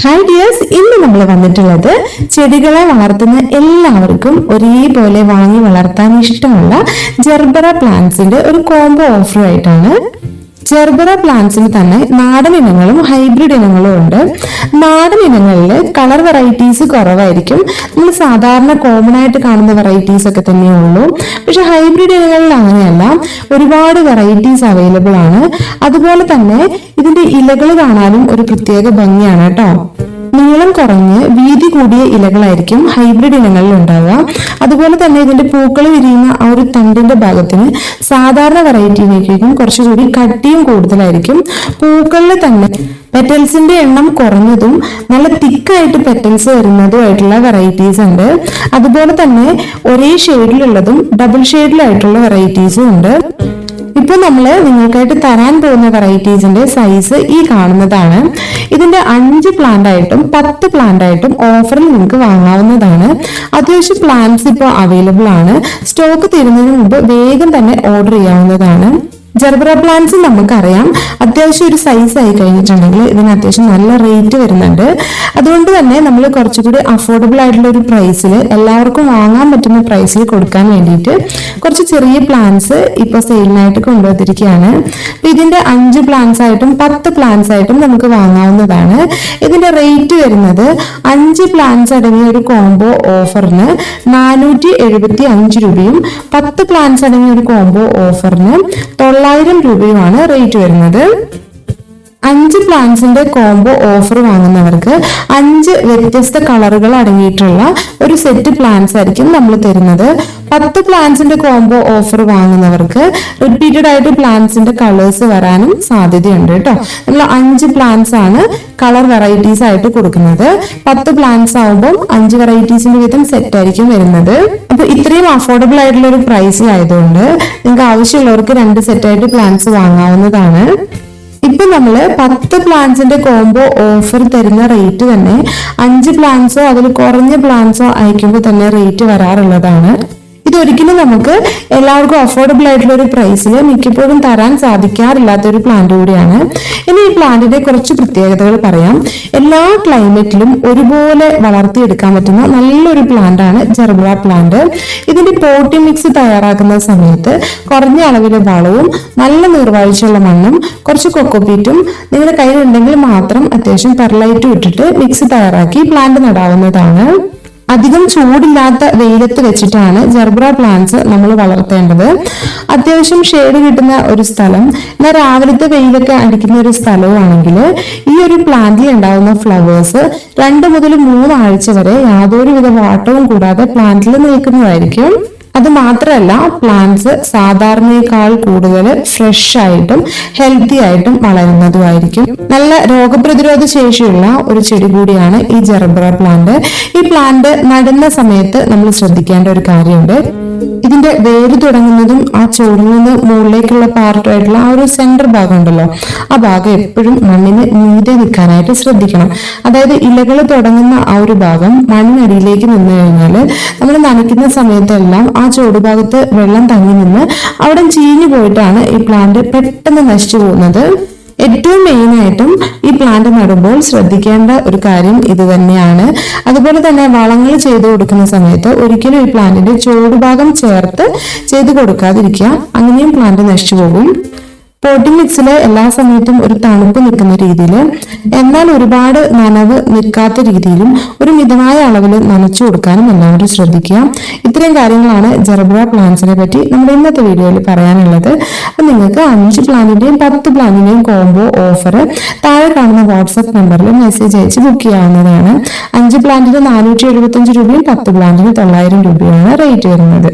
Hi dears, ഇന്ന് നമ്മൾ വന്നിട്ടുള്ളത് ചെടികളെ വളർത്തുന്ന എല്ലാവർക്കും ഒരേപോലെ വാങ്ങി വളർത്താൻ ഇഷ്ടമുള്ള ജെർബറ പ്ലാന്റ്സിന്റെ ഒരു കോംബോ ഓഫറുമായിട്ടാണ്. ജെർബറ പ്ലാന്റ്സിന് തന്നെ നാടൻ ഇനങ്ങളും ഹൈബ്രിഡ് ഇനങ്ങളും ഉണ്ട്. നാടൻ ഇനങ്ങളിൽ കളർ വെറൈറ്റീസ് കുറവായിരിക്കും. നമ്മൾ സാധാരണ കോമൺ ആയിട്ട് കാണുന്ന വെറൈറ്റീസ് ഒക്കെ തന്നെയേ ഉള്ളൂ. പക്ഷെ ഹൈബ്രിഡ് ഇനങ്ങളിൽ അങ്ങനെയല്ല, ഒരുപാട് വെറൈറ്റീസ് അവൈലബിൾ ആണ്. അതുപോലെ തന്നെ ഇതിന്റെ ഇലകൾ കാണാനും ഒരു പ്രത്യേക ഭംഗിയാണ് കേട്ടോ. നീളം കുറഞ്ഞ് വീതി കൂടിയ ഇലകളായിരിക്കും ഹൈബ്രിഡ് ഇനങ്ങളിൽ ഉണ്ടാവുക. അതുപോലെ തന്നെ ഇതിന്റെ പൂക്കൾ വിരിയുന്ന ആ ഒരു തണ്ടിന്റെ ഭാഗത്തിന് സാധാരണ വെറൈറ്റിയിലേക്കും കുറച്ചുകൂടി കട്ടിയും കൂടുതലായിരിക്കും. പൂക്കളിൽ തന്നെ പെറ്റൽസിന്റെ എണ്ണം കുറഞ്ഞതും നല്ല തിക്കായിട്ട് പെറ്റൽസ് വരുന്നതുമായിട്ടുള്ള വെറൈറ്റീസ് ഉണ്ട്. അതുപോലെ തന്നെ ഒരേ ഷെയ്ഡിലുള്ളതും ഡബിൾ ഷെയ്ഡിലായിട്ടുള്ള വെറൈറ്റീസും ഉണ്ട്. ഇപ്പൊ നമ്മള് നിങ്ങൾക്കായിട്ട് തരാൻ പോകുന്ന വെറൈറ്റീസിന്റെ സൈസ് ഈ കാണുന്നതാണ്. ഇതിന്റെ 5 പ്ലാന്റ് ആയിട്ടും 10 പ്ലാന്റ് ആയിട്ടും ഓഫറിൽ നിങ്ങൾക്ക് വാങ്ങാവുന്നതാണ്. അത്യാവശ്യം പ്ലാന്റ്സ് ഇപ്പോൾ അവൈലബിൾ ആണ്. സ്റ്റോക്ക് തീരുന്നതിന് മുമ്പ് വേഗം തന്നെ ഓർഡർ ചെയ്യാവുന്നതാണ്. ജെർബറ പ്ലാന്റ്സ് നമുക്കറിയാം, അത്യാവശ്യം ഒരു സൈസ് ആയി കഴിഞ്ഞിട്ടുണ്ടെങ്കിൽ ഇതിന് അത്യാവശ്യം നല്ല റേറ്റ് വരുന്നുണ്ട്. അതുകൊണ്ട് തന്നെ നമ്മൾ കുറച്ചുകൂടി അഫോർഡബിൾ ആയിട്ടുള്ള ഒരു പ്രൈസിൽ എല്ലാവർക്കും വാങ്ങാൻ പറ്റുന്ന പ്രൈസിൽ കൊടുക്കാൻ വേണ്ടിയിട്ട് കുറച്ച് ചെറിയ പ്ലാന്റ്സ് ഇപ്പോൾ സെയിലിനായിട്ട് കൊണ്ടുവന്നിരിക്കുകയാണ്. ഇതിന്റെ 5 പ്ലാന്റ്സ് ആയിട്ടും 10 പ്ലാന്റ്സ് ആയിട്ടും നമുക്ക് വാങ്ങാവുന്നതാണ്. ഇതിന്റെ റേറ്റ് വരുന്നത് 5 പ്ലാന്റ്സ് അടങ്ങിയ ഒരു കോംബോ ഓഫറിന് 475 രൂപയും 10 പ്ലാന്റ്സ് അടങ്ങിയ ഒരു കോംബോ ഓഫറിന് 900 രൂപയുമാണ് റേറ്റ് വരുന്നത്. 5 പ്ലാന്റ്സിന്റെ കോംബോ ഓഫർ വാങ്ങുന്നവർക്ക് 5 വ്യത്യസ്ത കളറുകൾ അടങ്ങിയിട്ടുള്ള ഒരു സെറ്റ് പ്ലാന്റ്സ് ആയിരിക്കും നമ്മൾ തരുന്നത്. 10 പ്ലാന്റ്സിന്റെ കോംബോ ഓഫർ വാങ്ങുന്നവർക്ക് റിപ്പീറ്റഡ് ആയിട്ട് പ്ലാന്റ്സിന്റെ കളേഴ്സ് വരാനും സാധ്യതയുണ്ട് കേട്ടോ. നമ്മൾ 5 പ്ലാന്റ്സ് ആണ് കളർ വെറൈറ്റീസ് ആയിട്ട് കൊടുക്കുന്നത്. 10 പ്ലാന്റ്സ് ആവുമ്പോൾ 5 വെറൈറ്റീസിന്റെ വീതം സെറ്റ് ആയിരിക്കും വരുന്നത്. അപ്പൊ ഇത്രയും അഫോർഡബിൾ ആയിട്ടുള്ള ഒരു പ്രൈസിലായതുകൊണ്ട് നിങ്ങൾക്ക് ആവശ്യമുള്ളവർക്ക് 2 സെറ്റ് ആയിട്ട് പ്ലാന്റ്സ് വാങ്ങാവുന്നതാണ്. ഇപ്പൊ നമ്മള് 10 പ്ലാന്റ്സിന്റെ കോംബോ ഓഫർ തരുന്ന റേറ്റ് തന്നെ 5 പ്ലാന്റ്സോ അതിൽ കുറഞ്ഞ പ്ലാന്റ്സോ അയക്കുമ്പോൾ തന്നെ റേറ്റ് വരാറുള്ളതാണ്. ഇതൊരിക്കലും നമുക്ക് എല്ലാവർക്കും അഫോർഡബിൾ ആയിട്ടുള്ള ഒരു പ്രൈസിൽ മിക്കപ്പോഴും തരാൻ സാധിക്കാറില്ലാത്ത ഒരു പ്ലാന്റ് കൂടിയാണ്. ഇനി ഈ പ്ലാന്റിന്റെ കുറച്ച് പ്രത്യേകതകൾ പറയാം. എല്ലാ ക്ലൈമറ്റിലും ഒരുപോലെ വളർത്തിയെടുക്കാൻ പറ്റുന്ന നല്ലൊരു പ്ലാന്റ് ആണ് ജെർബറ പ്ലാന്റ്. ഇതിന്റെ പോട്ടി മിക്സ് തയ്യാറാക്കുന്ന സമയത്ത് കുറഞ്ഞ അളവിലെ വളവും നല്ല നീർവാഴ്ചയുള്ള മണ്ണും കുറച്ച് കൊക്കോപീറ്റും നിങ്ങളുടെ കയ്യിലുണ്ടെങ്കിൽ മാത്രം അത്യാവശ്യം പെർലൈറ്റും ഇട്ടിട്ട് മിക്സ് തയ്യാറാക്കി പ്ലാന്റ് നടാവുന്നതാണ്. അധികം ചൂടില്ലാത്ത വെയിലത്ത് വെച്ചിട്ടാണ് ജെർബറ പ്ലാന്റ്സ് നമ്മൾ വളർത്തേണ്ടത്. അത്യാവശ്യം ഷെയ്ഡ് കിട്ടുന്ന ഒരു സ്ഥലം, എന്നാൽ രാവിലത്തെ വെയിലൊക്കെ അടിക്കുന്ന ഒരു സ്ഥലവുമാണെങ്കിൽ ഈ ഒരു പ്ലാന്റിൽ ഉണ്ടാകുന്ന ഫ്ലവേഴ്സ് 2 മുതൽ 3 ആഴ്ച വരെ യാതൊരുവിധ വാട്ടവും കൂടാതെ പ്ലാന്റിൽ നിൽക്കുന്നതായിരിക്കും. അത് മാത്രമല്ല, പ്ലാന്റ്സ് സാധാരണയേക്കാൾ കൂടുതൽ ഫ്രഷ് ആയിട്ടും ഹെൽത്തി ആയിട്ടും വളരുന്നതുമായിരിക്കും. നല്ല രോഗപ്രതിരോധ ശേഷിയുള്ള ഒരു ചെടി കൂടിയാണ് ഈ ജെർബറ പ്ലാന്റ്. ഈ പ്ലാന്റ് നടുന്ന സമയത്ത് നമ്മൾ ശ്രദ്ധിക്കേണ്ട ഒരു കാര്യമുണ്ട്. ഇതിന്റെ വേര് തുടങ്ങുന്നതും ആ ചുവടിൽ നിന്ന് മുകളിലേക്കുള്ള പാർട്ടായിട്ടുള്ള ആ ഒരു സെന്റർ ഭാഗം ഉണ്ടല്ലോ, ആ ഭാഗം എപ്പോഴും മണ്ണിന് മീതെ നിൽക്കാനായിട്ട് ശ്രദ്ധിക്കണം. അതായത് ഇലകൾ തുടങ്ങുന്ന ആ ഒരു ഭാഗം മണ്ണിനടിയിലേക്ക് നിന്ന് കഴിഞ്ഞാൽ നമ്മൾ നനയ്ക്കുന്ന സമയത്തെല്ലാം ആ ചുവടുഭാഗത്ത് വെള്ളം തങ്ങി നിന്ന് അവിടെ ചീഞ്ഞു പോയിട്ടാണ് ഈ പ്ലാന്റ് പെട്ടെന്ന് നശിച്ചു പോകുന്നത്. ഏറ്റവും മെയിൻ ആയിട്ടും ഈ പ്ലാന്റ് നടുമ്പോൾ ശ്രദ്ധിക്കേണ്ട ഒരു കാര്യം ഇത് തന്നെയാണ്. അതുപോലെ തന്നെ വളങ്ങൾ ചെയ്തു കൊടുക്കുന്ന സമയത്ത് ഒരിക്കലും ഈ പ്ലാന്റിന്റെ ചുവടുഭാഗം ചേർത്ത് ചെയ്ത് കൊടുക്കാതിരിക്കുക, അങ്ങനെയും പ്ലാന്റ് നശിച്ചു പോകും. പോട്ടിംഗ് മിക്സിൽ എല്ലാ സമയത്തും ഒരു തണുപ്പ് നിൽക്കുന്ന രീതിയിൽ, എന്നാൽ ഒരുപാട് നനവ് നിൽക്കാത്ത രീതിയിലും ഒരു മിതമായ അളവിൽ നനച്ചു കൊടുക്കാനും എല്ലാവരും ശ്രദ്ധിക്കുക. ഇത്രയും കാര്യങ്ങളാണ് ജെർബറ പ്ലാന്റ്സിനെ പറ്റി നമ്മുടെ ഇന്നത്തെ വീഡിയോയിൽ പറയാനുള്ളത്. അപ്പൊ നിങ്ങൾക്ക് 5 പ്ലാന്റിന്റെയും 10 പ്ലാന്റിന്റെയും കോംബോ ഓഫർ താഴെ കാണുന്ന വാട്സ്ആപ്പ് നമ്പറിൽ മെസ്സേജ് അയച്ച് ബുക്ക് ചെയ്യാവുന്നതാണ്. 5 പ്ലാന്റിന് 475 രൂപയും 10 പ്ലാന്റിന് 900 രൂപയാണ് റേറ്റ് വരുന്നത്.